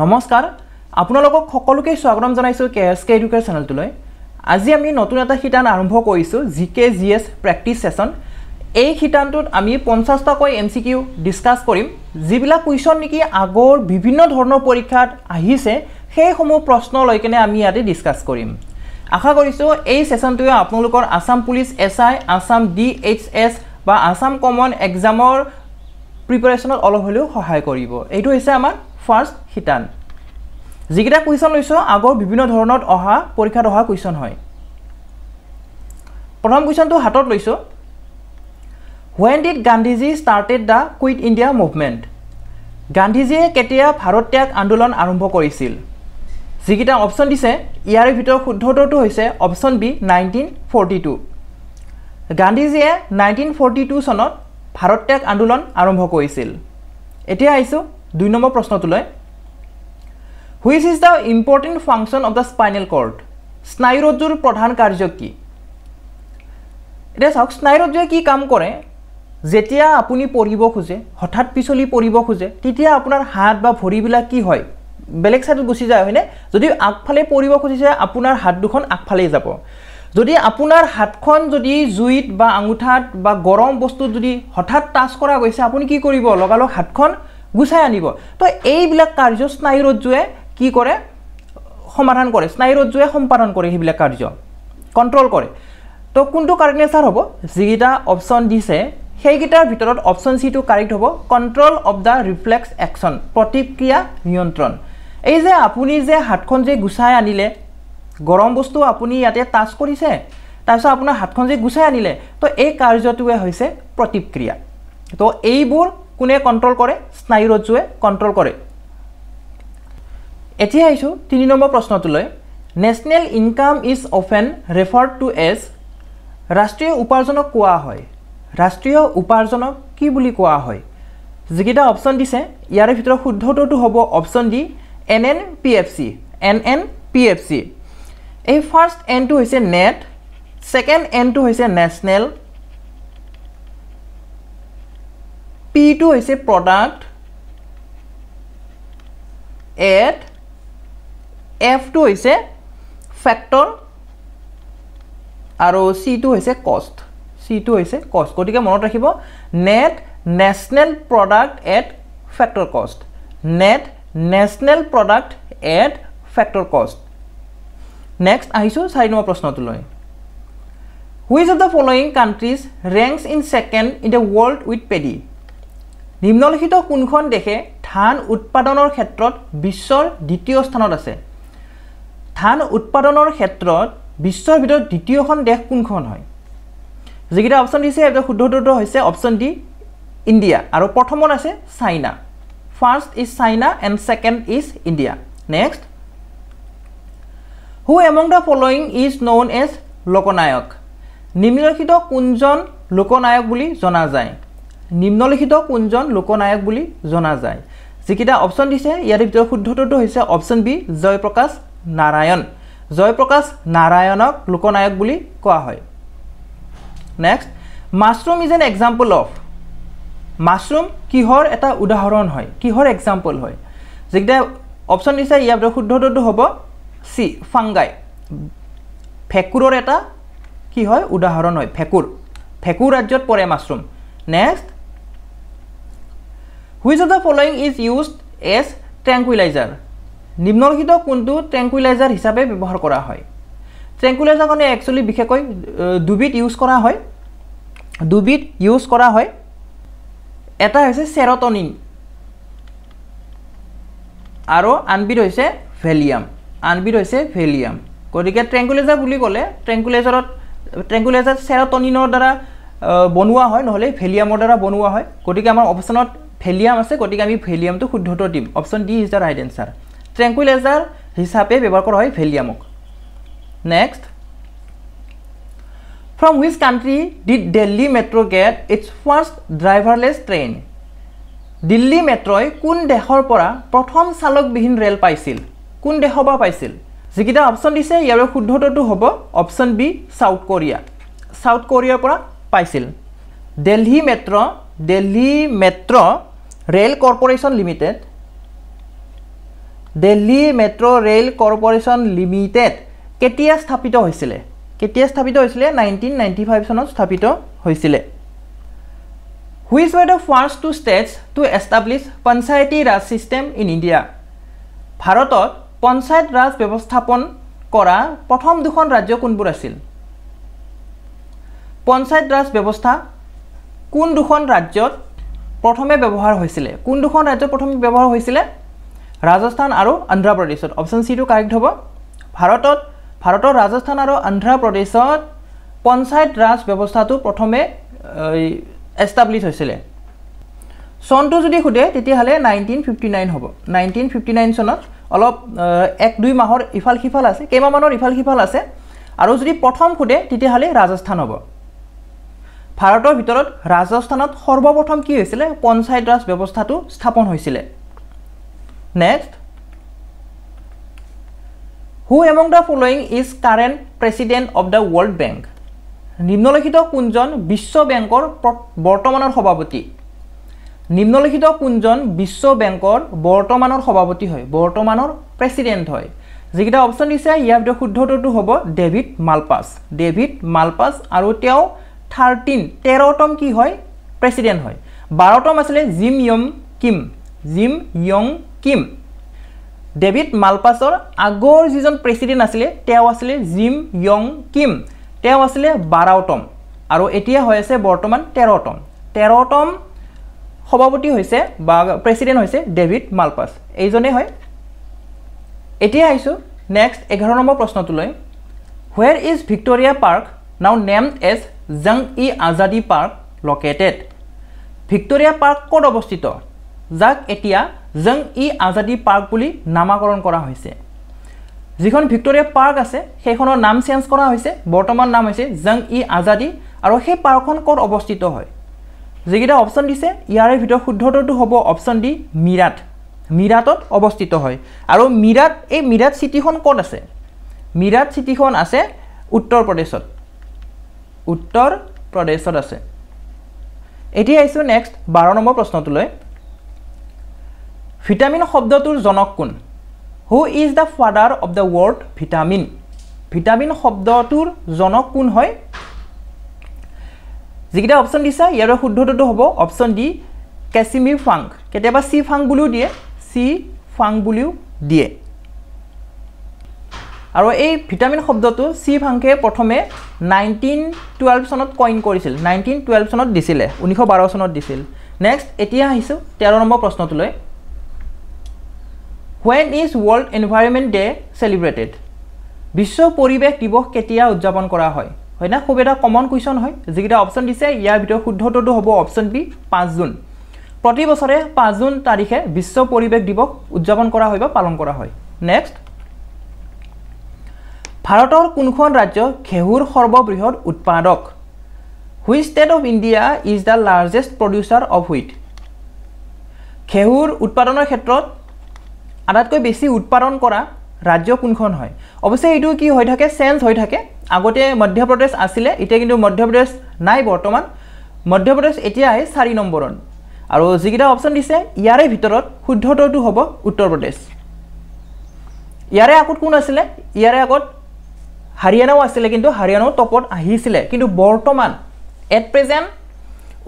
নমস্কাৰ আপোনালোকক সকলোকে স্বাগতম জনাইছো কেএসকে এডুকেশ্যন চেনেলটোলৈ আজি আমি নতুন এটা শিতান আৰম্ভ কৰিছো জিকে জিএস প্ৰেক্টিস সেশন এই শিতানটোত আমি 50টা কৈ এমসিকিউ ডিসকাস কৰিম যিবিলাক কুৱেশ্যন নেকি আগৰ বিভিন্ন ধৰণৰ পৰীক্ষাত আহিছে সেই সমূহ প্ৰশ্ন লৈ কেনে আমি ইয়াতে ডিসকাস কৰিম আশা কৰিছো এই সেশনটোৱে আপোনালোকৰ Assam police SI Assam DHS বা আসাম কমন এক্সামৰ প্ৰিপাৰেচনত অলপ হলেও সহায় কৰিব এইটো হৈছে আমাৰ ফাৰ্স্ট হিটান যিকেইটা কুৱেশ্যন লৈছো আগৰ বিভিন্ন ধৰণত অহা পৰীক্ষাত অহা কুৱেশ্যন হয় প্ৰথম কুৱেশ্যনটো হাতত লৈছো When did Gandhiji started the Quit India movement? গান্ধীজিয়ে কেতিয়া ভাৰত ত্যাগ আন্দোলন আৰম্ভ কৰিছিল যিকেইটা অপচন দিছে ইয়াৰ ভিতৰত শুদ্ধ উত্তৰটো হৈছে অপচন বি 1942 গান্ধীজিয়ে 1942 চনত ভাৰত ত্যাগ আন্দোলন আৰম্ভ কৰিছিল এতিয়া আইছো 2 নম্বৰ প্ৰশ্নটোলৈ Which is the important function of the spinal cord? স্নায়ুৰজ্জুৰ প্ৰধান কাৰ্য কি এটা চাওক স্নায়ুৰজ্জুৱে কি কাম কৰে যেতিয়া আপুনি পঢ়িব খুজে হঠাৎ পিছলি পঢ়িব খুজে তেতিয়া আপোনাৰ হাত বা ভৰিবিলাক কি হয় বেলেগ সাইডত গুছি যায় হয়নে যদি আগফালে পঢ়িব খুজিছে আপোনাৰ হাত দুখন আগফালে যাব যদি আপোনাৰ হাতখন যদি জুইত বা আঙুঠাত বা গৰম বস্তু যদি হঠাৎ টাচ কৰা গৈছে আপুনি কি কৰিব লগালগ হাতখন গুছাই আনিব তো এইবিলাক কাৰ্য স্নায়ুৰজ্জুৱে কি কৰে সমাধান কৰে স্নায়ুৰজ্জুৱে সম্পাদন কৰে এইবিলাক কাৰ্য কন্ট্ৰোল কৰে তো কোনটো কাৰেক্ট আনসাৰ হ'ব যিটা অপচন দিছে সেইগিটাৰ ভিতৰত অপচন সি টো কাৰেক্ট হ'ব control of the reflex action প্ৰতিক্ৰিয়া নিয়ন্ত্ৰণ এই যে আপুনি যে হাতখন যে গুছাই আনিলে গৰম বস্তু আপুনি ইয়াতে টাচ কৰিছে তাৰপিছত আপোনাৰ হাতখন যে গুছাই আনিলে তো এই কাৰ্যটোৱে হৈছে প্ৰতিক্ৰিয়া তো এইবোৰ কোনে কন্ট্ৰোল কৰে স্নায়ুৰজ্জুৱে কন্ট্ৰোল কৰে এতিয়া আইছো 3 নম্বৰ প্ৰশ্নটোলৈ national income is often referred to as ৰাষ্ট্ৰীয় উপাৰ্জনক কোৱা হয় ৰাষ্ট্ৰীয় উপাৰ্জনক কি বুলি কোৱা হয় যিকেইটা অপচন দিছে ইয়াৰ ভিতৰত শুদ্ধ উত্তৰটো হ'ব অপচন ডি এনএনপিএফসি এই ফাৰ্স্ট এন টো হৈছে নেট সেকেন্ড এন টো হৈছে নেশনাল পি টো হৈছে প্ৰডাক্ট এট এফ টো হৈছে ফ্যাক্টৰ আৰু সি টো হৈছে কষ্ট সি টো হৈছে কষ্ট গতিকে মনত ৰাখিব net national product at factor cost net national product at factor cost next আহিছো 4 নম্বৰ প্ৰশ্নটোলৈ Which of the following countries ranks in second in the world with paddy নিম্নলিখিত কোনখন দেশে ধান উৎপাদনৰ ক্ষেত্ৰত বিশ্বৰ দ্বিতীয় স্থানত আছে ধান উৎপাদনৰ ক্ষেত্ৰত বিশ্বৰ ভিতৰত দ্বিতীয়খন দেশ কোনখন হয় যিকেইটা অপচন দিছে এটা শুদ্ধ উত্তৰটো হৈছে অপচন ডি ইন্ডিয়া আৰু প্ৰথমত আছে China first is China and second is India next Who among the following is known as Loknayak নিম্নলিখিত কোনজন লোকনায়ক বুলি জনা যায় নিম্নলিখিত কোনজন লোকনায়ক বুলি জনা যায় যিকেইটা অপচন দিছে ইয়াৰ ভিতৰত শুদ্ধ উত্তৰটো হৈছে অপচন বি জয়প্ৰকাশ নাৰায়ণ জয়প্ৰকাশ নাৰায়ণক লোকনায়ক বুলি কোৱা হয় next mushroom is an example of mushroom কিহৰ এটা উদাহৰণ হয় কিহৰ এক্সাম্পল হয় যেটা অপচন দিছে ইয়াৰ শুদ্ধ উত্তৰটো হ'ব সি ফাংগাই ফেকুৰৰ এটা কি হয় উদাহৰণ হয় ফেকুৰ ৰাজ্যত পৰে মাশৰুম next Which of the following is used as tranquilizer নিম্নলিখিত কোনটো ট্ৰেংকুইলাইজাৰ হিচাপে ব্যৱহাৰ কৰা হয় ট্ৰেংকুইলাইজাৰ কাৰণে একচুয়ালি বিশেষকৈ দুবিধ ইউজ কৰা হয় এটা হৈছে সেৰোটোনিন আৰু আনবিধ হৈছে ভেলিয়াম গতিকে ট্ৰেংকুইলাইজাৰ বুলি ক'লে ট্ৰেংকুইলাইজাৰ সেৰোটোনিনৰ দ্বাৰা বনোৱা হয় নহলে ভেলিয়ামৰ দ্বাৰা বনোৱা হয় গতিকে আমাৰ অপচনত ভেলিয়াম আছে গতিকে আমি ভেলিয়ামটো শুদ্ধ উত্তৰ দিম option D is the right answer tranquilliser হিচাপে ব্যৱহাৰ কৰা হয় ভেলিয়ামক next From which country did Delhi Metro get its first driverless train Delhi মেট্ৰই কোন দেশৰ পৰা প্ৰথম চালকবিহীন ৰেল পাইছিল কোন দেশবা পাইছিল যিকিটা অপচন দিছে ইয়াৰ শুদ্ধ উত্তৰটো হ'ব অপচন বি সাউথ কোৰিয়াৰ পৰা পাইছিল Delhi metro rail corporation limited Delhi metro' rail corporation limited কেতিয়া স্থাপিত হৈছিলে 1995 চনত স্থাপিত হৈছিলে Which were the first two states to establish Panchayati Raj system in India? ভাৰতত পঞ্চায়ত ৰাজ ব্যৱস্থাপন কৰা প্ৰথম দুখন ৰাজ্য কোনবোৰ আছিল পঞ্চায়ত ৰাজ ব্যৱস্থা কোন দুখন ৰাজ্যত প্ৰথমে ব্যৱহাৰ হৈছিল কোন দুখন ৰাজ্যত প্ৰথমে ব্যৱহাৰ হৈছিল ৰাজস্থান আৰু অন্ধ্ৰ প্ৰদেশত অপচন সি টো কাৰেক্ট হ'ব ভাৰতৰ ৰাজস্থান আৰু অন্ধ্ৰ প্ৰদেশত পঞ্চায়ত ৰাজ ব্যৱস্থাটো প্ৰথমে এস্টাবলিশ হৈছিল সনটো যদি খুদে তেতিয়া হলে 1959 হ'ব 1959 চনত অলপ 1-2 মাহৰ ইফাল খিফাল আছে কেইমাহ মানৰ ইফাল খিফাল আছে আৰু যদি প্ৰথম খুদে তেতিয়া হলে ৰাজস্থান হ'ব ভাৰতৰ ভিতৰত ৰাজস্থানত সৰ্বপ্ৰথম কি হৈছিল পঞ্চায়ত ৰাজ ব্যৱস্থাটো স্থাপন হৈছিল next Who among the following is current president of the World Bank নিম্নলিখিত কোনজন বিশ্ব বেংকৰ বৰ্তমানৰ সভাপতি নিম্নলিখিত কোনজন বিশ্ব বেংকৰ বৰ্তমানৰ সভাপতি হয় বৰ্তমানৰ প্ৰেসিডেন্ট হয় যিকিটা অপচন দিছে ইয়াৰ ভিতৰত শুদ্ধটো হ'ব ডেভিড মালপাছ আৰু তেওঁ 13তম কি হয় প্ৰেসিডেন্ট হয় 12তম আছিল জিম ইয়ং কিম ডেভিড মালপাছৰ আগৰ যিজন প্ৰেসিডেন্ট আছিল তেওঁ আছিল জিম ইয়ং কিম তেওঁ আছিল 12তম আৰু এতিয়া হৈ আছে বৰ্তমান 13তম সভাপতি হৈছে বা প্ৰেসিডেন্ট হৈছে ডেভিড মালপাছ এইজনে হয় এতিয়া আইছো নেক্সট 11 নম্বৰ প্ৰশ্নটো লৈ Where is Victoria Park now named as Jung-e-Azadi Park located Victoria Park ক'ত অৱস্থিত যাক এতিয়া Jung-e-Azadi Park বুলি নামকৰণ কৰা হৈছে যিখন ভিক্টোৰিয়া পাৰ্ক আছে সেইখনৰ নাম চেঞ্জ কৰা হৈছে বৰ্তমান নাম হৈছে Jung-e-Azadi আৰু সেই পাৰ্কখন ক'ত অৱস্থিত হয় যেগিটা অপচন দিছে ইয়াৰে ভিতৰত শুদ্ধটো হ'ব অপচন ডি মিৰাটত অৱস্থিত হয় আৰু মিৰাট সিটিখন ক'ত আছে মিৰাট সিটিখন আছে উত্তৰ প্ৰদেশত আছে এতিয়া আইছো নেক্সট 12 নম্বৰ প্ৰশ্নটো লৈ ভিটামিন শব্দটোৰ জনক কোন Who is the father of the word vitamin vitamin শব্দটোৰ জনক কোন হয় যিকিটা অপচন দিছা ইয়াৰ শুদ্ধটো হ'ব অপচন ডি কাছিমি ফাংক কেতিয়াবা সি ফাংক বুলিও দিয়ে আৰু এই ভিটামিন শব্দটো সি ফাংকে প্ৰথমে 1912 চনত কইন কৰিছিল 1912 চনত দিছিল 1912 চনত দিছিল নেক্সট এতিয়া আহিছো 13 নম্বৰ প্ৰশ্নটো লৈ When is World Environment Day celebrated? বিশ্ব পৰিবেশ দিৱস কেতিয়া উদযাপন কৰা হয় হয়না খুব এটা কমন কোৱেশ্চন হয় যেগিটা অপচন দিছে ইয়াৰ ভিতৰত শুদ্ধটো হ'ব অপচন বি 5 জুন প্ৰতি বছৰে 5 জুন তাৰিখে বিশ্ব পৰিবেশ দিৱস উদযাপন কৰা হয় বা পালন কৰা হয় নেক্সট ভাৰতৰ কোনখন ৰাজ্য ঘেঁহুৰ সৰ্ববৃহৎ উৎপাদক Which state of India is the largest producer of wheat? ঘেঁহুৰ উৎপাদনৰ ক্ষেত্ৰত আটাইতকৈ বেছি উৎপাদন কৰা ৰাজ্য কোনখন হয় অৱশ্যে এইটো কি হৈ থাকে চেঞ্জ হৈ থাকে আগতে মধ্যপ্ৰদেশ আছিল এতিয়া কিন্তু মধ্যপ্ৰদেশ নাই বৰ্তমান মধ্যপ্ৰদেশ এতিয়া আহে 4 নম্বৰত আৰু যিকিটা অপচন দিছে ইয়াৰে ভিতৰত শুদ্ধটো হ'ব উত্তৰ প্ৰদেশ ইয়াৰে আগত কোন আছিল ইয়াৰে আগত হাৰিয়ানাও আছিল কিন্তু হাৰিয়ানাও টপত আহিছিল কিন্তু বৰ্তমান এট প্ৰেজেন্ট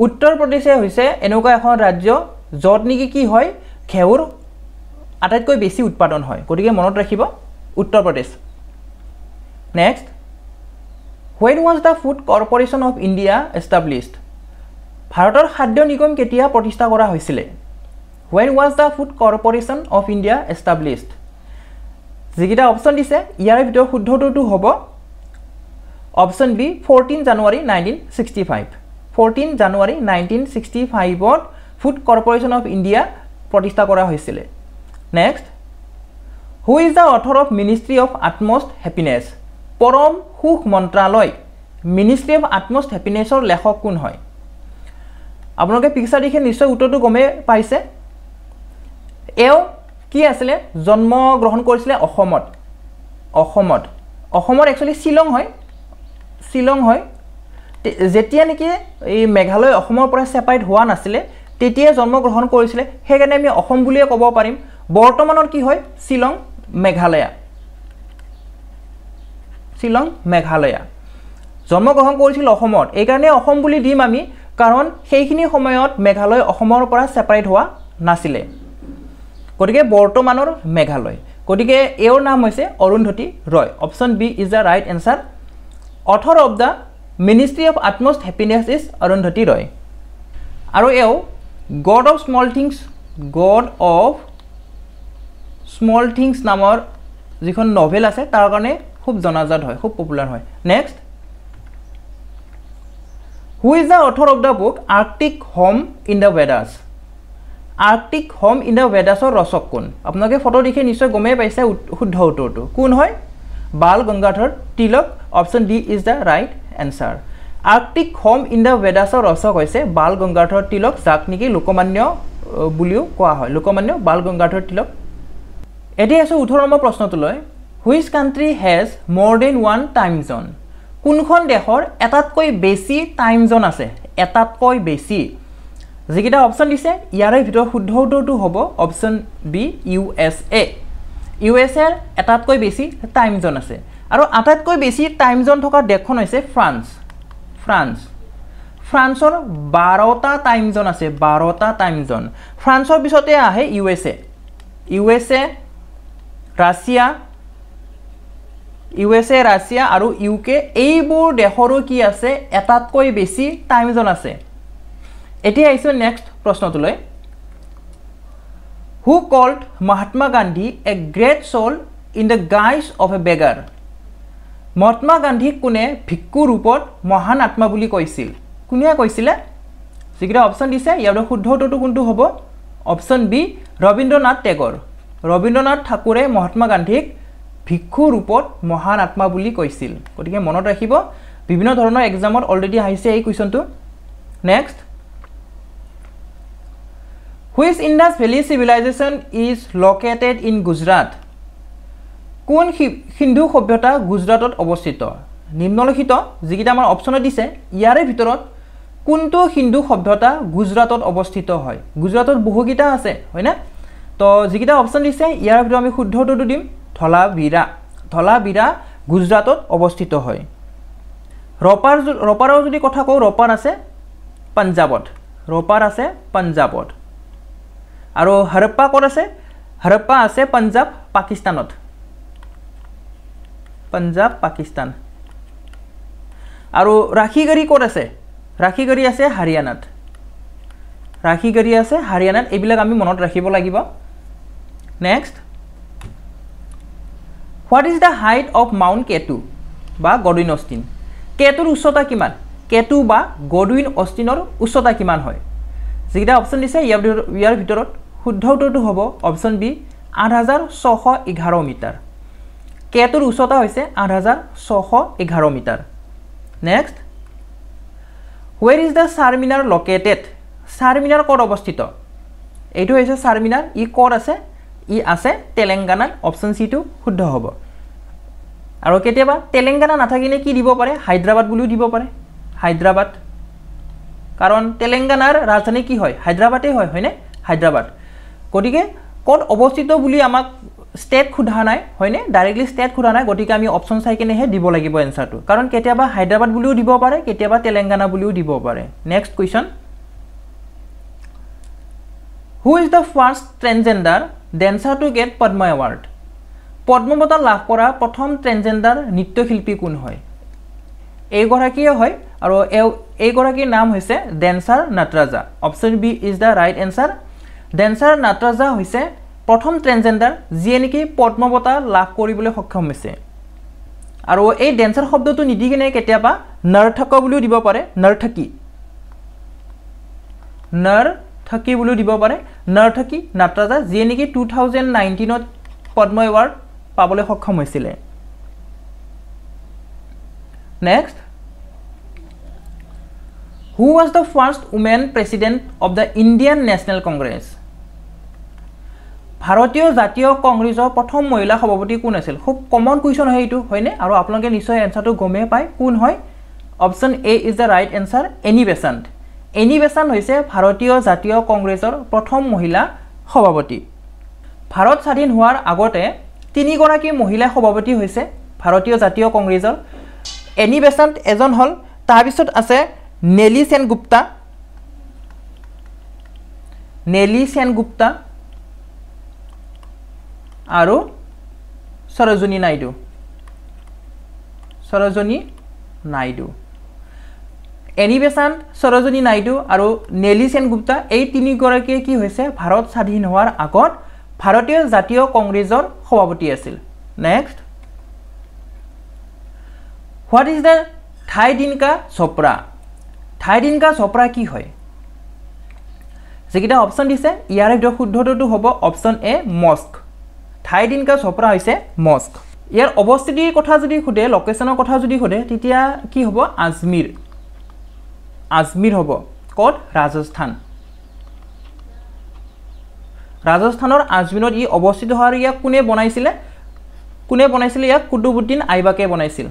উত্তৰ প্ৰদেশে হৈছে এনেকুৱা এখন ৰাজ্য যত নেকি কি হয় ঘেঁহুৰ আটাইতকৈ বেছি উৎপাদন হয় গতিকে মনত ৰাখিব Uttar Pradesh next When was the Food Corporation of India established ভাৰতৰ খাদ্য নিগম কেতিয়া প্ৰতিষ্ঠা কৰা হৈছিল When was the Food Corporation of India established যিকিটা অপচন দিছে ইয়াৰে ভিতৰত শুদ্ধটো হ'ব অপচন বি 14 জানুৱাৰী 1965 ত ফুড কৰ্পোৰেশ্যন অফ ইণ্ডিয়া প্ৰতিষ্ঠা কৰা হৈছিল next Who is the author of Ministry of Utmost Happiness পৰম সুখ মন্ত্ৰালয় Ministry of Utmost Happiness ৰ লেখক কোন হয় আপোনালোকে পিকচাৰ দেখি নিশ্চয় উত্তৰটো গমে পাইছে এও কি আছিল জন্ম গ্ৰহণ কৰিছিল অসমত একচুয়ালি শিলং হয় যেতিয়া নেকি এই মেঘালয় অসমৰ পৰা সেপাৰেট হোৱা নাছিল তেতিয়া জন্ম গ্ৰহণ কৰিছিল সেইকাৰণে আমি অসম বুলিয়ে ক'ব পাৰিম বৰ্তমানৰ কি হয় শিলং মেঘালয়া শিলং মেঘালয়া জন্মগ্ৰহণ কৰিছিল অসমত এই কাৰণে অসম বুলি দিম আমি কাৰণ সেইখিনি সময়ত মেঘালয় অসমৰ পৰা সেপাৰেট হোৱা নাছিলে গতিকে বৰ্তমানৰ মেঘালয় গতিকে এৰ নাম হৈছে Arundhati Roy option B is the right answer author of the ministry of utmost happiness is Arundhati Roy আৰু এও গড অফ স্মল থিংছ নামৰ যিখন নভেল আছে তাৰ কাৰণে খুব জনাজাত হয় খুব পপুলাৰ হয় next who is the author of the book Arctic home in the Vedas Arctic home in the বেডাছৰ ৰচক কোন আপোনালোকে ফটো দেখি নিশ্চয় গমেই পাইছে শুদ্ধ উত্তৰটো কোন হয় Bal Gangadhar Tilak option D is the right answer Arctic home in the বেডাছৰ ৰচক হৈছে বাল গংগাধৰ তিলক যাক নেকি লোকমান্য বুলিও কোৱা হয় লোকমান্য বাল গংগাধৰ তিলক এতিয়া আছে 18 নম্বৰ প্ৰশ্নটোলৈ হুইচ কাণ্ট্ৰি হেজ মোৰ দেন ওৱান টাইম জোন কোনখন দেশৰ এটাতকৈ বেছি টাইম জোন আছে এটাতকৈ বেছি যিকেইটা অপচন দিছে ইয়াৰে ভিতৰত শুদ্ধ উত্তৰটো হ'ব অপচন বি ইউ এছ এৰ এটাতকৈ বেছি টাইম জোন আছে আৰু আটাইতকৈ বেছি টাইম জোন থকা দেশখন হৈছে ফ্ৰান্সৰ 12টা টাইম জোন আছে 12টা টাইম জোন ফ্ৰান্সৰ পিছতে আহে ইউ এছ এ ৰাছিয়া আৰু ইউকে এইবোৰ দেশৰো কি আছে এটাতকৈ বেছি টাইম জোন আছে এতিয়া আহিছো নেক্সট প্ৰশ্নটোলৈ who called Mahatma Gandhi a great soul in the guise of a beggar Mahatma গান্ধীক কোনে ভিক্ষু ৰূপত মহান আত্মা বুলি কৈছিল কোনে কৈছিলে যিকেইটা অপচন দিছে ইয়াৰ শুদ্ধ উত্তৰটো কোনটো হ'ব অপচন বি ৰবীন্দ্ৰনাথ ঠাকুৰে মহাত্মা গান্ধীক ভিক্ষু ৰূপত মহান আত্মা বুলি কৈছিল গতিকে মনত ৰাখিব বিভিন্ন ধৰণৰ এক্সামত অলৰেডি আহিছে এই কুৱেশ্যনটো next which Indus valley civilisation is located in Gujarat কোন সিন্ধু সভ্যতা গুজৰাটত অৱস্থিত নিম্নলিখিত যিকেইটা আমাৰ অপচনত দিছে ইয়াৰে ভিতৰত কোনটো সিন্ধু সভ্যতা গুজৰাটত অৱস্থিত হয় গুজৰাটত বহুকেইটা আছে হয়নে তো যিকেইটা অপচন দিছে ইয়াৰ ভিতৰত আমি শুদ্ধ উত্তৰটো দিম ধলাবিৰা গুজৰাটত অৱস্থিত হয় ৰপাৰৰ যদি কথা কওঁ ৰপাৰ আছে পাঞ্জাবত আৰু হৰপ্পা ক'ত আছে হৰপ্পা আছে পাঞ্জাব পাকিস্তান আৰু ৰাখিগড়ি ক'ত আছে ৰাখিগড়ি আছে হাৰিয়ানাত এইবিলাক আমি মনত ৰাখিব লাগিব next what is the height of mount K two বা গডউইন অষ্টিন কেটুৰ উচ্চতা কিমান কেটু বা গডউইন অষ্টিনৰ উচ্চতা কিমান হয় যিকেইটা অপচন দিছে ইয়াৰ ভিতৰত শুদ্ধ উত্তৰটো হ'ব অপচন বি 8611 মিটাৰ কেটুৰ উচ্চতা হৈছে 8611 metre next where is the Charminar located Charminar ক'ত অৱস্থিত এইটো হৈছে চাৰমিনাৰ ই ক'ত আছে ই আছে তেলেংগানাত অপচন সি টো শুদ্ধ হ'ব আৰু কেতিয়াবা তেলেংগানা নাথাকিলে কি দিব পাৰে হায়দৰাবাদ বুলিও দিব পাৰে হায়দৰাবাদ কাৰণ তেলেংগানাৰ ৰাজধানী কি হয় হায়দৰাবাদে হয় হয়নে হায়দৰাবাদ গতিকে ক'ত অৱস্থিত বুলি আমাক ষ্টেট খুধা নাই হয়নে ডাইৰেক্টলি ষ্টেট খুধা নাই গতিকে আমি অপচন চাই কিনেহে দিব লাগিব এনসাৰটো কাৰণ কেতিয়াবা হায়দৰাবাদ বুলিও দিব পাৰে কেতিয়াবা তেলেংগানা বুলিও দিব পাৰে next question who is the first transgender dancer to get Padma award Padma বঁটা লাভ কৰা প্ৰথম ট্ৰেন্সজেন্ডাৰ নৃত্যশিল্পী কোন হয় এইগৰাকীয়ে হয় আৰু এইগৰাকীৰ নাম হৈছে dancer Nataraja option B is the right answer dancer Nataraja হৈছে প্ৰথম ট্ৰেন্সজেন্ডাৰ যিয়ে নেকি পদ্ম বঁটা লাভ কৰিবলৈ সক্ষম হৈছে আৰু এই ডেন্সাৰ শব্দটো নিদি কিনে কেতিয়াবা নৰ্তক বুলিও দিব পাৰে নৰ্তকী বুলিও দিব পাৰে নৰ্তকী নাটৰাজা যিয়ে নেকি 2019ত পদ্ম এৱাৰ্ড পাবলৈ সক্ষম হৈছিলে next who was the first women president of the Indian national Congress ভাৰতীয় জাতীয় কংগ্ৰেছৰ প্ৰথম মহিলা সভাপতি কোন আছিল খুব কমন কুৱেশ্যন হয় এইটো হয়নে আৰু আপোনালোকে নিশ্চয় এনসাৰটো গমেই পায় কোন হয় option A is the right answer any বেচাণ্ট হৈছে ভাৰতীয় জাতীয় কংগ্ৰেছৰ প্ৰথম মহিলা সভাপতি ভাৰত স্বাধীন হোৱাৰ আগতে তিনিগৰাকী মহিলা সভাপতি হৈছে ভাৰতীয় জাতীয় কংগ্ৰেছৰ এনি বেসান্ত এজন হল তাৰপিছত আছে নেলি সেনগুপ্তা আৰু সৰোজিনী নাইডু এনি বেসান্ত সৰোজিনী নাইডু আৰু নেলি সেনগুপ্তা এই তিনিগৰাকীয়ে কি হৈছে ভাৰত স্বাধীন হোৱাৰ আগত ভাৰতীয় জাতীয় কংগ্ৰেছৰ সভাপতি আছিল next What is the Thaidinka Chopra? Thaidinka Chopra কি হয় যেকিটা অপশন দিছে ইয়াৰে ভিতৰত শুদ্ধটো হ'ব option A Moscow Thaidinka Chopra হৈছে মস্ক ইয়াৰ অৱস্থিতিৰ কথা যদি খুদে লোকেশনৰ কথা যদি খুদে তেতিয়া কি হ'ব আজমিৰ হ'ব ক'ত ৰাজস্থানৰ আজমিৰত ই অৱস্থিত হোৱাৰ ইয়াক কোনে বনাইছিলে ইয়াক কুতুবউদ্দিন আইবাকে বনাইছিল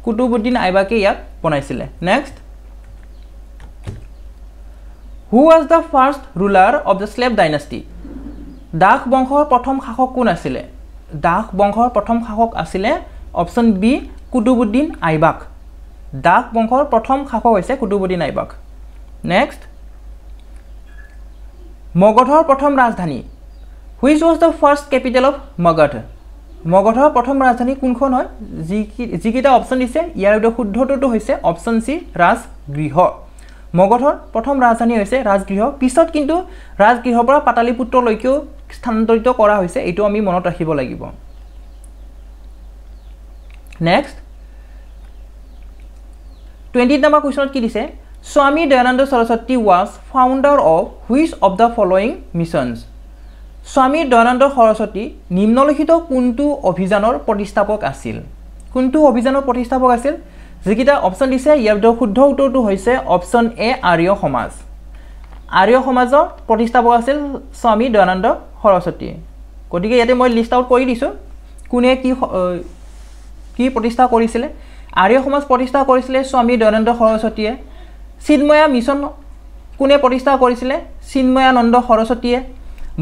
কুতুবউদ্দিন আইবাকে ইয়াক বনাইছিলে next Who was the first ruler of the slave dynasty? Das বংশৰ প্ৰথম শাসক কোন আছিল দাস বংশৰ প্ৰথম শাসক আছিল অপশন বি কুতুবউদ্দিন আইবাক দাস বংশৰ প্ৰথম শাসক হৈছে কুতুবউদ্দিন আইবাক নেক্সট মগধৰ প্ৰথম ৰাজধানী Which was the first capital of Magadh? মগধৰ প্ৰথম ৰাজধানী কোনখন হয় যিকিটা অপশন দিছে ইয়াৰ ভিতৰত শুদ্ধটো হৈছে অপশন সি ৰাজগৃহ মগধৰ প্ৰথম ৰাজধানী হৈছে ৰাজগৃহ পিছত কিন্তু ৰাজগৃহৰ পৰা পাটালিপুত্ৰলৈকেও স্থানান্তৰিত কৰা হৈছে এটো আমি মনত ৰাখিব লাগিব নেক্সট 20 নম্বৰ কোৱেশ্চনত কি দিছে স্বামী Dayanand Saraswati was founder of which of the following missions স্বামী দয়ানন্দ সৰস্বতী নিম্নলিখিত কোনটো অভিযানৰ প্ৰতিষ্ঠাপক আছিল যেকিটা অপশন দিছে ইয়াৰ ভিতৰত শুদ্ধ উত্তৰটো হৈছে অপশন এ আৰ্য সমাজৰ প্ৰতিষ্ঠাপক আছিল স্বামী দয়ানন্দ সৰস্বতী গতিকে ইয়াতে মই লিষ্ট আউট কৰি দিছো কোনে কি প্ৰতিষ্ঠা কৰিছিল আৰ্য সমাজ প্ৰতিষ্ঠা কৰিছিল স্বামী দয়ানন্দ সৰস্বতীয়ে চিন্ময়া মিছন কোনে প্ৰতিষ্ঠা কৰিছিল চিন্ময়ানন্দ সৰস্বতীয়ে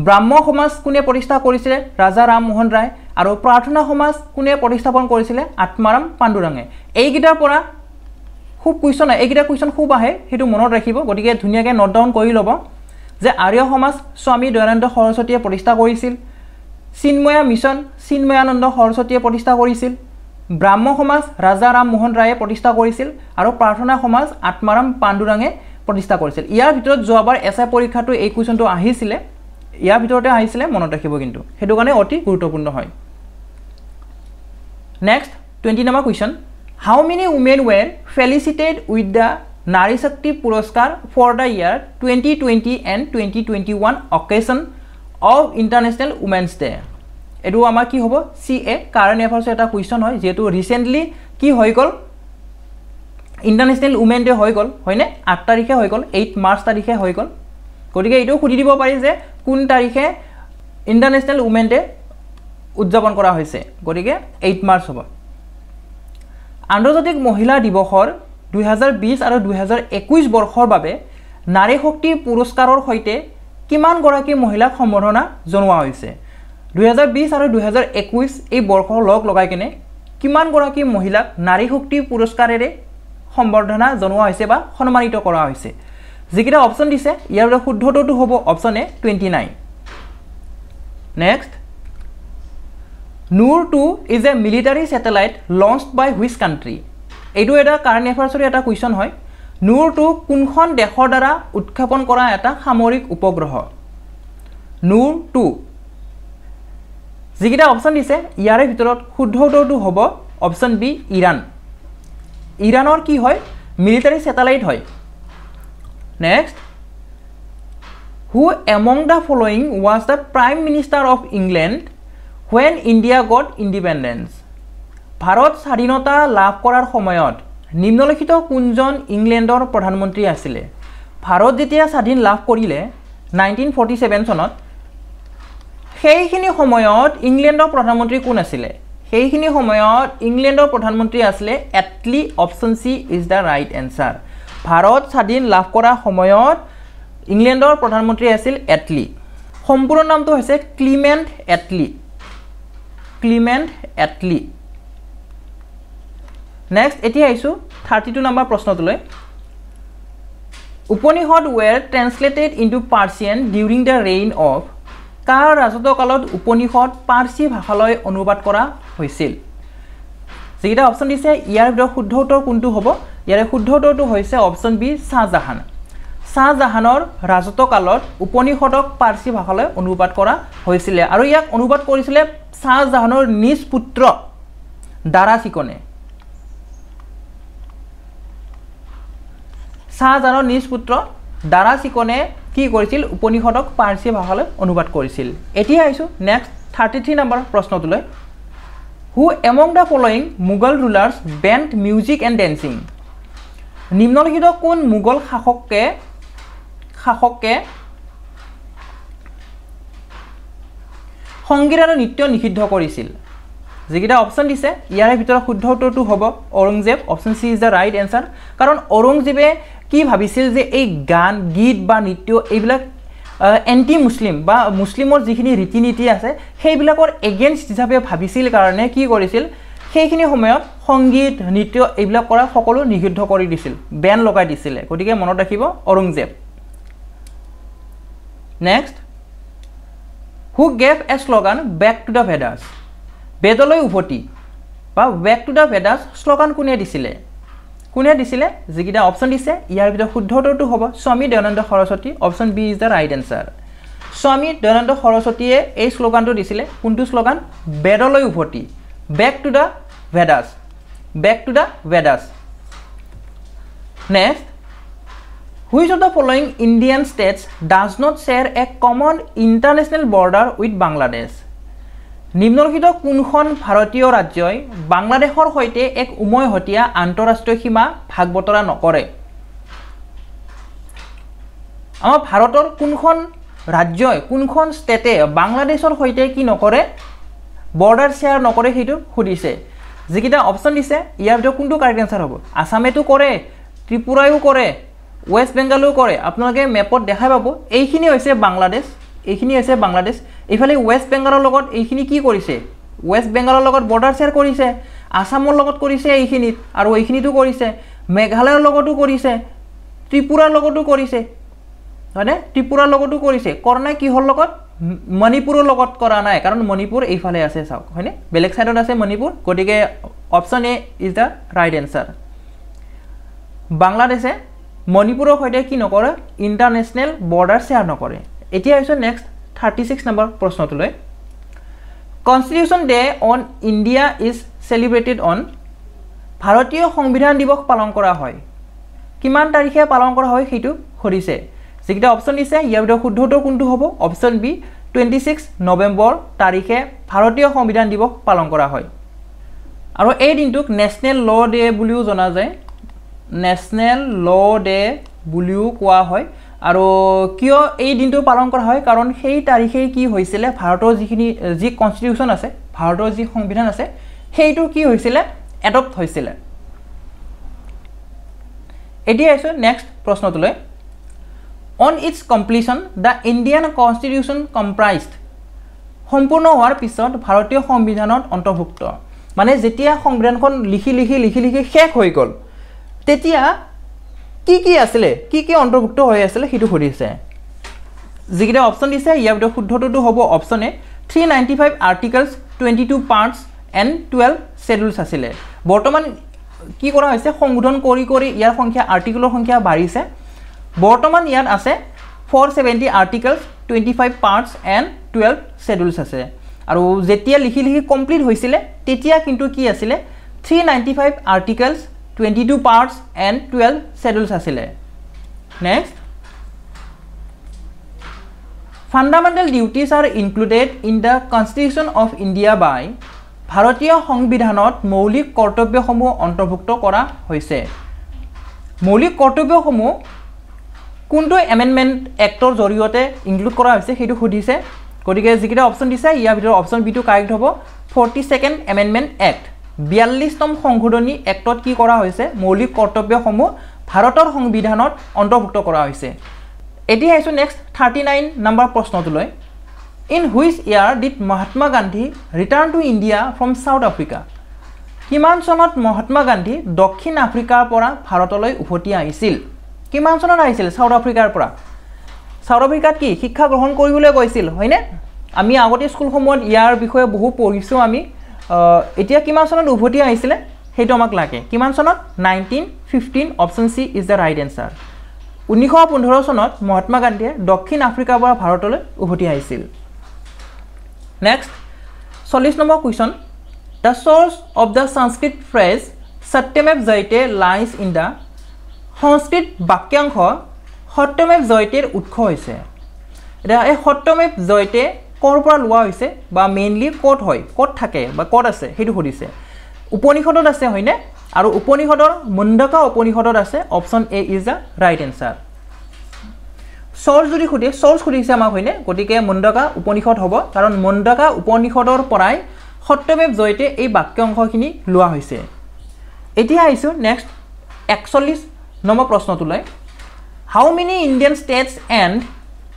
ব্ৰাহ্ম সমাজ কোনে প্ৰতিষ্ঠা কৰিছিল ৰাজা ৰামমোহন ৰায় আৰু প্ৰাৰ্থনা সমাজ কোনে প্ৰতিস্থাপন কৰিছিল আত্মাৰাম পাণ্ডুৰাঙে এইগিটাৰ পৰা খুব কুৱেশ্চন এইগিটা কুৱেশ্চন খুব আহে হেতু মনত ৰাখিব গতিকে ধুনিয়াকৈ নোট ডাউন কৰি ল'ব যে আৰ্য সমাজ স্বামী দয়ানন্দ সৰস্বতীয়ে প্ৰতিষ্ঠা কৰিছিল চিন্ময়া মিছন চিন্ময়ানন্দ সৰস্বতীয়ে প্ৰতিষ্ঠা কৰিছিল ব্ৰাহ্ম সমাজ ৰাজা ৰামমোহন ৰায়ে প্ৰতিষ্ঠা কৰিছিল আৰু প্ৰাৰ্থনা সমাজ আত্মাৰাম পাণ্ডুৰাঙে প্ৰতিষ্ঠা কৰিছিল ইয়াৰ ভিতৰত যোৱাবাৰ এছআই পৰীক্ষাটো এই কুৱেশ্চনটো আহিছিল ইয়াৰ ভিতৰতে আহিছিল মনত ৰাখিব কিন্তু হেতু কাৰণে অতি গুৰুত্বপূৰ্ণ হয় next 20 number question how many women were felicitated with the Nari Shakti Puraskar for the year 2020 and 2021 occasion of international women's day এটো আমাৰ কি হ'ব সি এ কাৰেন্ট এফেয়াৰ্ছৰ এটা কুৱেশ্চন হয় যেটো ৰিসেন্টলি কি হৈ গল ইণ্টাৰনেশ্যনেল উমেন ডে হৈ গল হয়নে 8 তাৰিখে হৈ গল 8 মাৰ্চ তাৰিখে হৈ গল গতিকে এটো খুদি দিব পাৰি যে কোন তাৰিখে ইণ্টাৰনেশ্যনেল উমেন ডে উদযাপন কৰা হৈছে গতিকে 8 মাৰ্চ হ'ব আন্তৰ্জাতিক মহিলা দিৱসৰ 2020 আৰু 2021 বৰ্ষৰ বাবে নাৰী শক্তি পুৰস্কাৰৰ সৈতে কিমান গৰাকী মহিলাক সম্বৰ্ধনা জনোৱা হৈছে 2020 আৰু 2021 এই বৰ্ষৰ লগ লগাই কেনে কিমান গৰাকী মহিলাক নাৰী শক্তি পুৰস্কাৰেৰে সম্বৰ্ধনা জনোৱা হৈছে বা সন্মানিত কৰা হৈছে যিকিটা অপশন দিছে ইয়াৰ শুদ্ধটো হ'ব option A 29 next Noor 2 is a military satellite launched by which country? এইটো এটা কাৰেন্ট এফেয়াৰ্ছৰ এটা কুৱেশ্চন হয় Noor 2 কোনখন দেশৰ দ্বাৰা উৎক্ষেপণ কৰা এটা সামৰিক উপগ্ৰহ Noor 2 যিকিটা অপশন দিছে ইয়াৰে ভিতৰত শুদ্ধ উত্তৰটো হ'ব অপশন বি ইৰাণৰ কি হয় মিলিটাৰী স্যাটেলাইট হয় next Who among the following was the Prime Minister of England when India got independence? Bharat স্বাধীনতা লাভ কৰাৰ সময়ত নিম্নলিখিত কোনজন ইংলেণ্ডৰ প্ৰধানমন্ত্ৰী আছিল ভাৰত যেতিয়া স্বাধীন লাভ কৰিলে 1947 চনত সেইখিনি সময়ত ইংলেণ্ডৰ প্ৰধানমন্ত্ৰী কোন আছিল সেইখিনি সময়ত ইংলেণ্ডৰ প্ৰধানমন্ত্ৰী আছিল Attlee option C is the right answer ভাৰত স্বাধীন লাভ কৰা সময়ত ইংলেণ্ডৰ প্ৰধানমন্ত্ৰী আছিল এটলি সম্পূৰ্ণ নামটো হৈছে ক্লিমেণ্ট এটলি নেক্সট এতিয়া আইছো 32 নম্বৰ প্ৰশ্নটোলৈ Upanishad were translated into Persian during the reign of কাৰ ৰাজত্বকালত উপনিষদ পাৰ্চী ভাষালৈ অনুবাদ কৰা হৈছিল যেটা অপচন দিছে ইয়াৰ ভিতৰত শুদ্ধ উত্তৰ কোনটো হ'ব ইয়াৰ শুদ্ধ উত্তৰটো হৈছে অপচন বি শাহজাহানৰ ৰাজত্বকালত উপনিষদক পাৰ্চী ভাষালৈ অনুবাদ কৰা হৈছিল আৰু ইয়াক অনুবাদ কৰিছিল শাহজাহানৰ নিজ পুত্ৰ দাৰাচিকনে শাহজাহানৰ নিজ পুত্ৰ দাৰাচিকনে কি কৰিছিল উপনিষদক পাৰ্চী ভাষালৈ অনুবাদ কৰিছিল এতিয়া আইছো নেক্সট 33 নম্বৰ প্ৰশ্নটোলৈ Who among the following Mughal rulers banned music and dancing? নিম্নলিখিত কোন মুঘল শাসকে সংগীত আৰু নৃত্য নিষিদ্ধ কৰিছিল যেটা অপচন দিছে ইয়াৰ ভিতৰত শুদ্ধ উত্তৰটো হ'ব Aurangzeb option C is the right answer কাৰণ ঔৰংজেবে কি ভাবিছিল যে এই গান গীত বা নৃত্য এইবিলাক এন্টি মুসলিম বা মুসলিমৰ যিখিনি ৰীতি-নীতি আছে সেইবিলাকৰ এগেইনষ্ট হিচাপে ভাবিছিল কাৰণে কি কৰিছিল সেইখিনি সময়ত সংগীত নৃত্য এইবিলাক কৰা সকলো নিষিদ্ধ কৰি দিছিল বেন লগাই দিছিল গতিকে মনত ৰাখিব Aurangzeb next who gave a slogan back to the Vedas বেদলৈ উভতি বা back to the Vedas slogan কোনে দিছিলে যেটা অপচন দিছে ইয়াৰ ভিতৰত শুদ্ধ উত্তৰটো হ'ব Swami Dayanand Saraswati option B is the right answer Swami Dayanand সৰস্বতীয়ে এই স্লোগানটো দিছিলে কোনটো স্লোগান বেদলৈ উভতি back to the Vedas next which of the following Indian states does not share a common international border with Bangladesh নিম্নলিখিত কোনখন ভাৰতীয় ৰাজ্যই বাংলাদেশৰ সৈতে এক উমৈহতীয়া আন্তঃৰাষ্ট্ৰীয় সীমা ভাগ বতৰা নকৰে আমাৰ ভাৰতৰ কোনখন ৰাজ্যই কোনখন ষ্টেটে বাংলাদেশৰ সৈতে কি নকৰে বৰ্ডাৰ শেয়াৰ নকৰে হেতু খুদিছে যেকিটা অপচন দিছে ইয়াৰ ভিতৰত কোনটো কাৰেক্ট আনসাৰ হ'ব আসামেটো কৰে ত্ৰিপুৰায়ো কৰে ওয়েস্ট বেংগলও কৰে আপোনালোকে মেপত দেখাই পাব এইখিনি হৈছে বাংলাদেশ ইফালে ওয়েস্ট বেংগলৰ লগত এইখিনি কি কৰিছে ওয়েস্ট বেংগলৰ লগত বৰ্ডাৰ শেয়াৰ কৰিছে আসামৰ লগত কৰিছে এইখিনিত আৰু এইখিনিটো কৰিছে মেঘালয়ৰ লগতো কৰিছে ত্ৰিপুৰাৰ লগতো কৰিছে হয়নে ত্ৰিপুৰাৰ লগতো কৰিছে কৰনাই কিহৰ লগত মণিপুৰৰ লগত কৰা নাই কাৰণ মণিপুৰ এইফালে আছে চাওক হয়নে বেলেগ সাইডত আছে মণিপুৰ গতিকে option A is the right answer বাংলাদেশে মণিপুৰৰ সৈতে কি নকৰে ইন্টাৰনেশ্যনেল বৰ্ডাৰ শেয়াৰ নকৰে এতিয়া হৈছে নেক্সট 36 নম্বৰ প্ৰশ্নটোলৈ constitution day on India is celebrated on ভাৰতীয় সংবিধান দিৱস পালন কৰা হয় কিমান তাৰিখে পালন কৰা হয় হেতু খুদিছে যেটা অপচন দিছে ইয়াৰ ভিতৰত শুদ্ধ উত্তৰ কোনটো হ'ব অপচন বি 26 নৱেম্বৰ তাৰিখে ভাৰতীয় সংবিধান দিৱস পালন কৰা হয় আৰু এই দিনটোক নেশনেল ল ডে বুলিও জনা যায় নেশনেল ল ডে বুলিও কোৱা হয় আৰু কিয় এই দিনটো পালন কৰা হয় কাৰণ সেই তাৰিখে কি হৈছিল ভাৰতৰ যি কনষ্টিটিউশন আছে ভাৰতৰ যি সংবিধান আছে সেইটো কি হৈছিল এডপ্ট হৈছিল এতিয়া আছে নেক্সট প্ৰশ্নটোলৈ on its completion the Indian constitution comprised সম্পূৰ্ণ হোৱাৰ পিছত ভাৰতীয় সংবিধানত অন্তৰ্ভুক্ত মানে যেতিয়া সংবিধানখন লিখি শেষ হৈ গল তেতিয়া কি আছিলে কি অন্তৰ্ভুক্ত হৈ আছিল হেতু খুদিছে যেটা অপচন দিছে ইয়াৰ ভিতৰত শুদ্ধটো হ'ব option A 395 articles 22 parts and 12 শেডুলছ আছিলে বৰ্তমান কি কৰা হৈছে সংশোধন কৰি ইয়াৰ সংখ্যা আৰ্টিকলৰ সংখ্যা বাঢ়িছে বৰ্তমান ইয়াত আছে 470 আৰ্টিকলছ 25 পাৰ্টস এণ্ড 12 শেডুলছ আছে আৰু যেতিয়া লিখি কমপ্লিট হৈছিল তেতিয়া কিন্তু কি আছিল 395 articles 22 parts and 12 schedules asile next fundamental duties are included in the constitution of India by ভাৰতীয় সংবিধানত মৌলিক কৰ্তব্যসমূহ অন্তৰ্ভুক্ত কৰা হৈছে মৌলিক কৰ্তব্যসমূহ কোনটো এমেন্ডমেন্ট এক্টৰ জৰিয়তে ইনক্লুড কৰা হৈছে হেতু খুদিছে গতিকে যেটা অপচন দিছে ইয়াৰ ভিতৰত অপচন বি টো কাৰেক্ট হ'ব 42nd এমেন্ডমেন্ট এক্ট 42তম সংশোধনী এক্টত কি কৰা হৈছে মৌলিক কৰ্তব্যসমূহ ভাৰতৰ সংবিধানত অন্তৰ্ভুক্ত কৰা হৈছে এতিয়া আহিছো নেক্সট 39 নম্বৰ প্ৰশ্নটোলৈ in which year did Mahatma Gandhi return to India from South Africa কিমান চনত মহাত্মা গান্ধী দক্ষিণ আফ্ৰিকাৰ পৰা ভাৰতলৈ উভতি আহিছিল কিমান চনত আহিছিল সাউথ আফ্ৰিকাৰ পৰা সাউথ আফ্ৰিকাত কি শিক্ষা গ্ৰহণ কৰিবলৈ গৈছিল হয়নে আমি আগতে স্কুলসমূহত ইয়াৰ বিষয়ে বহু পঢ়িছো আমি এতিয়া কিমান চনত উভতি আহিছিল হেতু আমাক লাগে কিমান চনত 1915 option C is the right answer 1915 চনত মহাত্মা গান্ধীয়ে দক্ষিণ আফ্ৰিকাৰ পৰা ভাৰতলৈ উভতি আহিছিল next 40 number question The source of the Sanskrit phrase Satyamev Jayate lies in the সংস্কৃত বাক্যাংশ সত্যমেৱ জয়তেৰ উৎস হৈছে এটা এই সত্যমেৱ জয়তে কৰ পৰা লোৱা হৈছে বা মেইনলি কোট হয় কোট থাকে বা কোট আছে হেতু সুধিছে উপনিষদত আছে হয়নে আৰু উপনিষদৰ মুণ্ডকা উপনিষদত আছে option A is the right answer source যদি খুঁজে সোৰ্স খুঁজিছে আমাক হয়নে গতিকে মুণ্ডকা উপনিষদ হ'ব কাৰণ মুণ্ডকা উপনিষদৰ পৰাই সত্যমেৱ জয়তে এই বাক্যাংশখিনি লোৱা হৈছে এতিয়া আহিছো নেক্সট 41 নম্বৰ প্ৰশ্নটোলৈ how many Indian states and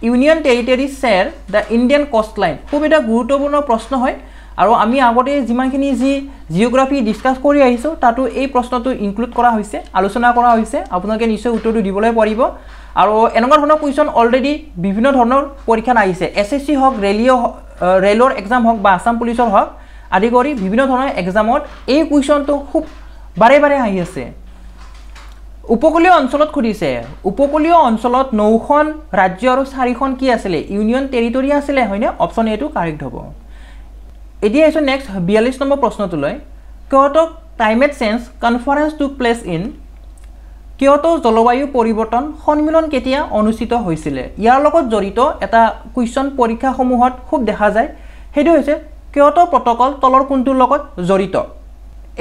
union territories share the Indian coastline খুব এটা গুৰুত্বপূৰ্ণ প্ৰশ্ন হয় আৰু আমি আগতে যিমানখিনি যি জিওগ্ৰাফি ডিসকাস কৰি আহিছো তাতো এই প্ৰশ্নটো ইনক্লুড কৰা হৈছে আলোচনা কৰা হৈছে আপোনালোকে নিশ্চয় উত্তৰটো দিবলৈ পাৰিব আৰু এনেকুৱা ধৰণৰ কুৱেশ্যন অলৰেডি বিভিন্ন ধৰণৰ পৰীক্ষাত আহিছে এসএসসি হক ৰেলৰ এক্সাম হক বা আসাম পুলিচৰ হক আদি কৰি বিভিন্ন ধৰণৰ এক্সামত এই কুৱেশ্যনটো খুব বাৰে বাৰে আহি আছে উপকূলীয় অঞ্চলত খুদিছে উপকূলীয় অঞ্চলত 9খন ৰাজ্য আৰু 4খন কি আছিল ইউনিয়ন টেৰিটৰি আছিল হয়নে অপচন এ টো কাৰেক্ট হ'ব এতিয়া আছে নেক্সট 42 নম্বৰ প্ৰশ্নটোলৈ Kyoto climate change conference took place in Kyoto জলবায়ু পৰিৱৰ্তন সন্মিলন কেতিয়া অনুষ্ঠিত হৈছিল ইয়াৰ লগত জড়িত এটা কুৱেশ্যন পৰীক্ষা সমূহত খুব দেখা যায় হেতু হৈছে কিয়োটো প্ৰটকল তলৰ কোনটোৰ লগত জড়িত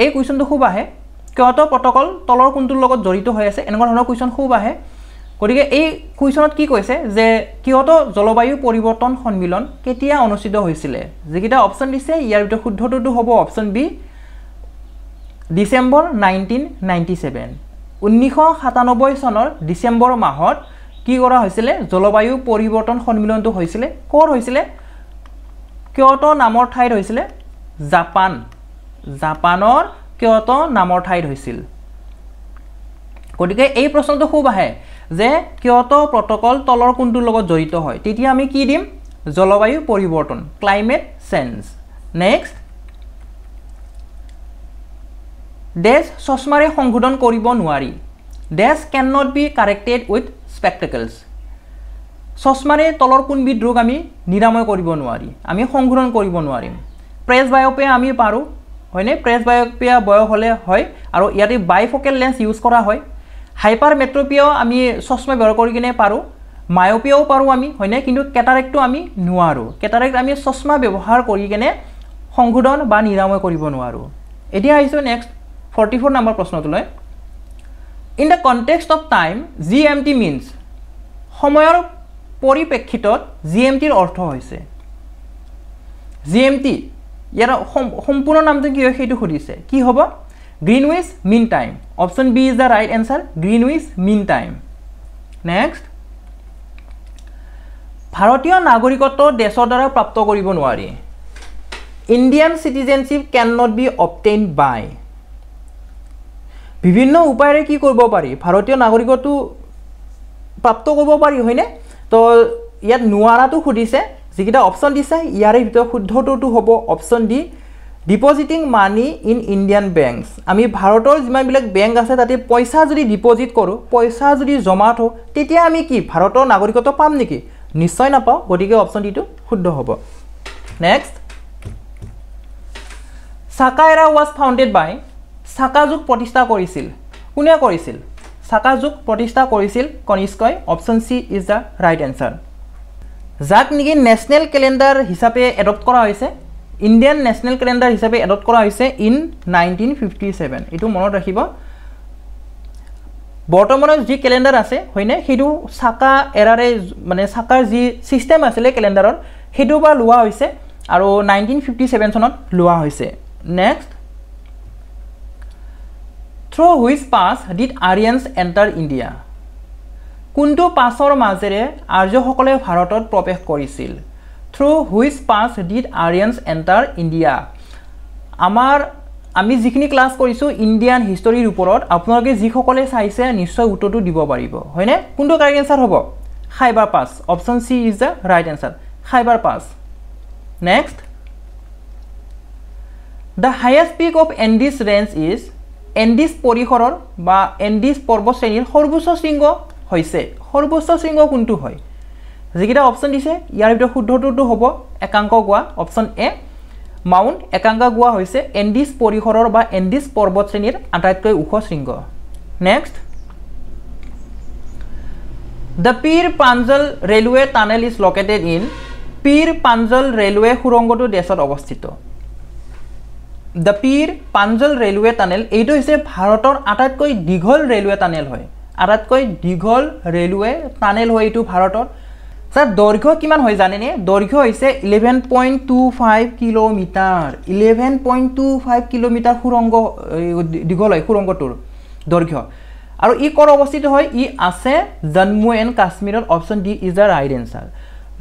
এই কুৱেশ্যনটো খুব আহে কিয়োটো প্ৰটকল তলৰ কোনটোৰ লগত জড়িত হৈ আছে এনেকুৱা ধৰণৰ কুৱেশ্যন খুব আহে গতিকে এই কুৱেশ্যনত কি কৈছে যে কিয়োটো জলবায়ু পৰিৱৰ্তন সন্মিলন কেতিয়া অনুষ্ঠিত হৈছিল যেকিটা অপচন দিছে ইয়াৰ ভিতৰত শুদ্ধটো হ'ব অপচন বি ডিসেম্বৰ 1997 1997 চনৰ ডিসেম্বৰ মাহত কি কৰা হৈছিল জলবায়ু পৰিৱৰ্তন সন্মিলনটো হৈছিল ক'ৰ হৈছিল কিয়োটো নামৰ ঠাইত হৈছিল জাপানৰ কিয়োটো নামৰ ঠাইত হৈছিল গতিকে এই প্ৰশ্নটো খুব আহে যে কিয়োটো প্ৰটকল তলৰ কোনটোৰ লগত জড়িত হয় তেতিয়া আমি কি দিম জলবায়ু পৰিৱৰ্তন ক্লাইমেট চেঞ্জ নেক্সট ডেছ চশমাৰে সংশোধন কৰিব নোৱাৰি dash can not be corrected with spectacles চশমাৰে তলৰ কোনবিধ ৰোগ আমি নিৰাময় কৰিব নোৱাৰি আমি সংশোধন কৰিব নোৱাৰিম প্ৰেছ বায়োপিয়া আমি পাৰো হয়নে প্ৰেছ বায়োপিয়া বয়স হলে হয় আৰু ইয়াতে বাইফোকেল লেন্স ইউজ কৰা হয় হাইপাৰমেট্ৰোপিয়াও আমি চশমা ব্যৱহাৰ কৰি কিনে পাৰো মায়োপিয়াও পাৰো আমি হয়নে কিন্তু কেটাৰেক্টটো আমি নোৱাৰো কেটাৰেক্ট আমি চশমা ব্যৱহাৰ কৰি কিনে সংশোধন বা নিৰাময় কৰিব নোৱাৰো এতিয়া আহিছো নেক্সট 44 নম্বৰ প্ৰশ্নটোলৈ in the context of time GMT means সময়ৰ পৰিপ্ৰেক্ষিতত জিএমটিৰ অৰ্থ হৈছে জিএমটি ইয়াৰ সম্পূৰ্ণ নামটো কি হয় হেতু খুদিছে কি হ'ব Greenwich mean time option B is the right answer Greenwich mean time next ভাৰতীয় নাগৰিকত্ব দেশৰ দ্বাৰা প্ৰাপ্ত কৰিব নোৱাৰি Indian citizenship can not be obtained by বিভিন্ন উপায়েৰে কি কৰিব পাৰি ভাৰতীয় নাগৰিকত্ব প্ৰাপ্ত কৰিব পাৰি হয়নে তো ইয়াত নোৱাৰাটো খুদিছে যিকিটা অপচন দিছে ইয়াৰে ভিতৰত শুদ্ধটো হ'ব option D depositing money in Indian banks আমি ভাৰতৰ যিমানবিলাক বেংক আছে তাতে পইচা যদি ডিপজিট কৰোঁ পইচা যদি জমা থওঁ তেতিয়া আমি কি ভাৰতৰ নাগৰিকত্ব পাম নেকি নিশ্চয় নাপাওঁ গতিকে অপচন ডিটো শুদ্ধ হ'ব নেক্সট সাকা এৰা ৱাজ ফাউণ্ডেড বাই সাকা যুগ প্ৰতিষ্ঠা কৰিছিল কোনে কৰিছিল সাকা যুগ প্ৰতিষ্ঠা কৰিছিল কনিষ্কই option C is the right answer যাক নেকি নেশনেল ক্যালেন্ডাৰ হিচাপে এডপ্ট কৰা হৈছে ইণ্ডিয়ান নেশনেল ক্যালেন্ডাৰ হিচাপে এডপ্ট কৰা হৈছে ইন 1957 এটো মনত ৰাখিব বৰ্তমানৰ যি ক্যালেন্ডাৰ আছে হয়নে হেতু সাকা এৰাৰে মানে সাকাৰ যি সিস্টেম আছিল ক্যালেন্ডাৰৰ হেতু বা লোৱা হৈছে আৰু 1957 চনত লোৱা হৈছে next Through which pass did Aryans enter India? কোনটো পাছৰ মাজেৰে আৰ্যসকলে ভাৰতত প্ৰৱেশ কৰিছিল? Through which pass did Aryans enter India? আমি যিখিনি ক্লাস কৰিছো ইন্ডিয়ান হিষ্টৰীৰ ওপৰত আপোনালোকে যিসকলে চাইছে নিশ্চয় উত্তৰটো দিব পাৰিব হয়নে কোনটো কাৰেক্ট আনসাৰ হ'ব Khyber Pass option C is the right answer Khyber Pass next The highest peak of Andes range is Andes পৰিসৰৰ বা Andes পৰ্বতশ্ৰেণীৰ সৰ্বোচ্চ শৃংগ হৈছে সৰ্বোচ্চ শৃংগ কোনটো হয় যিকিটা অপশন দিছে ইয়াৰ ভিতৰত শুদ্ধটো হ'ব একাংকগুৱা অপশন এ মাউন্ট একাংকগুৱা হৈছে Andes পৰিসৰৰ বা Andes পৰ্বতশ্ৰেণীৰ আটাইতকৈ ওখ শৃংগ next The Pir Panjal Railway Tunnel is located in Pir Panjal Railway সুৰংগটো দেশত অৱস্থিত The Pir Panjal Railway Tunnel এইটো হৈছে ভাৰতৰ আটাইতকৈ দীঘল ৰেলৱে টানেল হয় আটাইতকৈ দীঘল ৰেলৱে টানেল হয় এইটো ভাৰতৰ স্যাৰ দৈৰ্ঘ্য কিমান হয় জানেনে দৈৰ্ঘ্য হৈছে 11.25 কিলোমিটাৰ 11.25 কিলোমিটাৰ সুৰংগ দীঘল হয় সুৰংগটোৰ দৈৰ্ঘ্য আৰু ই কৰ অৱস্থিত হয় ই আছে জম্মু এণ্ড কাশ্মীৰৰ option D is the right answer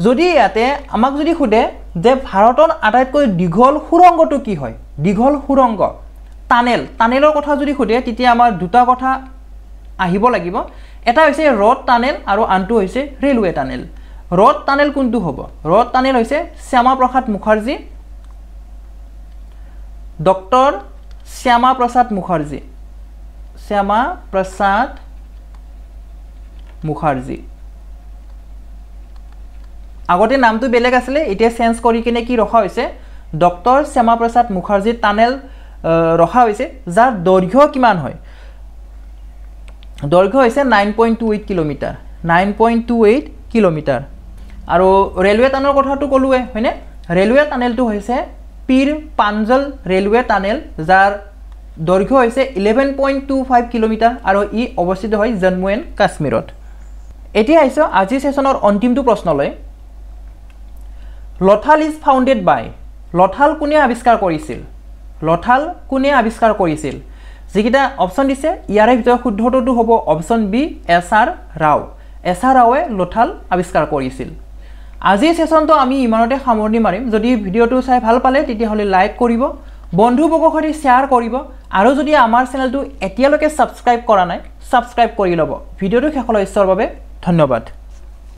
যদি ইয়াতে আমাক যদি খুদে যে ভাৰতৰ আটাইতকৈ দীঘল সুৰংগটো কি হয় দীঘল সুৰংগ টানেলৰ কথা যদি খুদে তেতিয়া আমাৰ দুটা কথা আহিব লাগিব এটা হৈছে ৰড টানেল আৰু আনটো হৈছে ৰেলৱে টানেল ৰড টানেল কোনটো হ'ব ৰড টানেল হৈছে শ্যামা প্ৰসাদ মুখাৰ্জী ডক্টৰ শ্যামা প্ৰসাদ মুখাৰ্জী আগতে নামটো বেলেগ আছিল এতিয়া চেঞ্জ কৰি কিনে কি ৰখা হৈছে ডক্টৰ শ্যামা প্ৰসাদ মুখাৰ্জী টানেল ৰখা হৈছে যাৰ দৈৰ্ঘ্য কিমান হয় দৈৰ্ঘ্য হৈছে 9.28 কিলোমিটাৰ 9.28 কিলোমিটাৰ আৰু ৰেলৱে টানেলৰ কথাটো কলোৱে হয়নে ৰেলৱে টানেলটো হৈছে পীৰ পাঞ্জল ৰেলৱে টানেল যাৰ দৈৰ্ঘ্য হৈছে 11.25 কিলোমিটাৰ আৰু ই অৱস্থিত হয় জম্মু এণ্ড কাশ্মীৰত এতিয়া আহিছো আজি সেশনৰ অন্তিমটো প্ৰশ্নলৈ লথাল ইজ ফাউণ্ডেড বাই লথাল কোনে আৱিষ্কাৰ কৰিছিল যিকিটা অপশন দিছে ইয়াৰে ভিতৰত শুদ্ধটো হ'ব অপশন বি এছ.আৰ. ৰাওৱে লথাল আৱিষ্কাৰ কৰিছিল আজি সেশনটো আমি ইমানতে সামৰণি মাৰিম যদি ভিডিওটো চাই ভাল পালে তেতিয়াহলে লাইক কৰিব বন্ধুবৰ্গৰ সৈতে শেয়াৰ কৰিব আৰু যদি আমাৰ চেনেলটো এতিয়ালৈকে সাবস্ক্ৰাইব কৰা নাই সাবস্ক্ৰাইব কৰি ল'ব ভিডিওটো শেষলৈ চোৱাৰ বাবে ধন্যবাদ